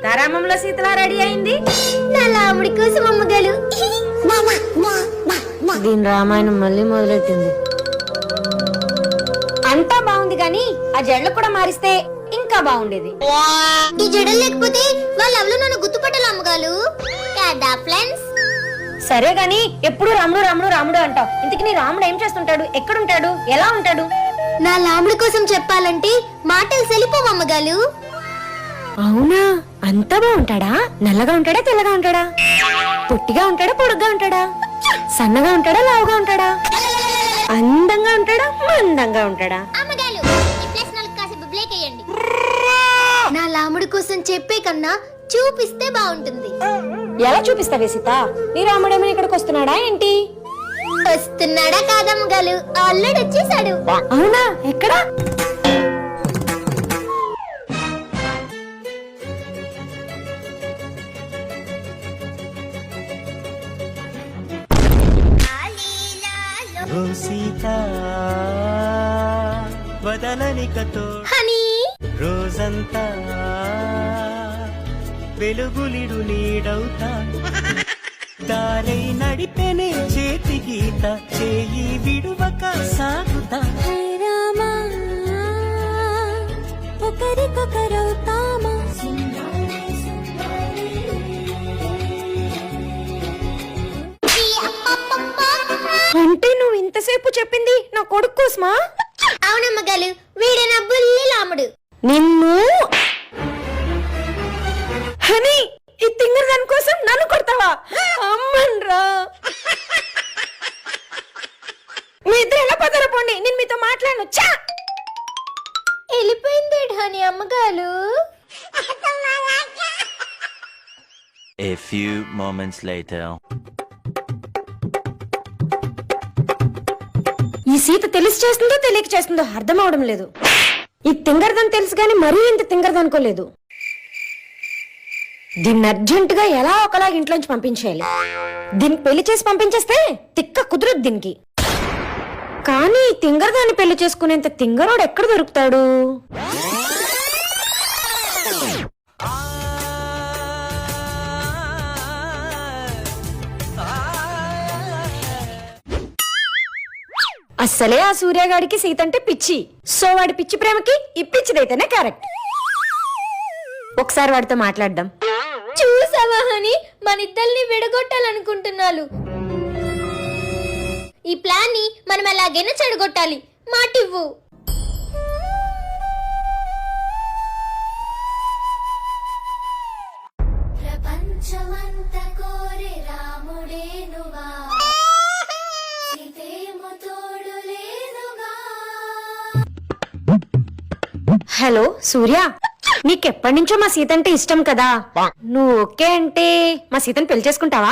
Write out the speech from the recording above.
సీతారామంలో సీతలా ready అయింది. నా లాముడి కోసం అమ్మగారు. దీని రామాయణం మళ్ళీ మొదలెట్టింది. అంతా బాగుంది గాని ఆ జడలు కూడా మారిస్తే ఇంకా బాగుండేది. ఈ జడలు లేకపోతే వాళ్ళు ఎవరు నన్ను గుర్తుపట్టాలి అమ్మగారు కదా ఫ్రెండ్స్. సరే గాని ఎప్పుడు రాముడు రాముడు రాముడు అంటావు. ఇంతకీ నీ రాముడు ఏం చేస్తుంటాడు, ఎక్కడుంటాడు, ఎలా ఉంటాడు? నా లాముడి కోసం చెప్పాలంటే మాటలు సెలిపోవు అమ్మగారు. అవునా, అంతా బాగుంటాడా? నల్లగా ఉంటాడా, తెల్లగా ఉంటాడా, పొట్టిగా ఉంటాడా, పొడుగ్గా ఉంటాడా, సన్నగా ఉంటాడా, లావుగా ఉంటాడా, అందంగా ఉంటాడా, మందంగా ఉంటాడా? అమ్మగారు ఈ ప్రశ్నలకు కాసేపు బ్రేక్ వేయండి. నా లాముడి కోసం చెప్పే కన్నా చూపిస్తే బాగుంటుంది. ఎలా చూపిస్తావే సీత? నీ రాముడేమో ఇక్కడికి వస్తున్నాడా ఏంటి? వస్తున్నాడా కాదమ్మగారు, ఆల్రెడీ వచ్చేసాడు. అవునా, ఎక్కడా? హనీ రోజంతా వెలుగులిడు నీడవుతా దారై నడిపెనే చేతి గీత చేయి విడువక సాగుతా ఒకరికొకరవుతామా. అంటే నువ్వు ఇంతసేపు చెప్పింది నా కొడుకు కోసమా? అవునమ్మగారు, వీడే నా బుల్లి లాముడు. నిన్ను హనీ, ఈ తింగర్ దాని కోసం నన్ను కొడతావా? అమ్మన్రా, మీ ఇద్దరు ఎలా పోతారో పోండి, నేను మీతో మాట్లాడను. చా వెళ్ళిపోయింది హనీ అమ్మగారు. A few moments later. ఈ సీత తెలిసి చేస్తుందో తెలియక చేస్తుందో అర్థం అవడం లేదు. ఈ తింగరదని తెలుసు గాని మరీ ఇంత తింగరదనుకోలేదు. దీన్ని అర్జెంటుగా ఎలా ఒకలా ఇంట్లోంచి పంపించేయాలి. దీనికి పెళ్లి చేసి పంపించేస్తే తిక్క కుదరదు దీనికి. కానీ ఈ తింగరదాన్ని పెళ్లి చేసుకునేంత తింగరోడు ఎక్కడ దొరుకుతాడు? అస్సలే ఆ సూర్యగాడికి సీత అంటే పిచ్చి. సో వాడి పిచ్చి ప్రేమకి ఈ పిచ్చిదైతేనే కరెక్ట్. ఒకసారి వాడితో మాట్లాడదాం. చూసావా హనీ, మన ఇద్దరిని విడగొట్టాలనుకుంటున్నాను. ఈ ప్లాన్ ని మనం ఎలాగైనా చెడగొట్టాలి. మాటివ్వు. ప్రపంచమంతా కోరే రాముడేనువా, సీతేమో తోడు లేదుగా. హలో సూర్య, నీకెప్పటి నుంచో మా సీత అంటే ఇష్టం కదా. నువ్వు ఓకే అంటే మా సీతను పెళ్లి చేసుకుంటావా?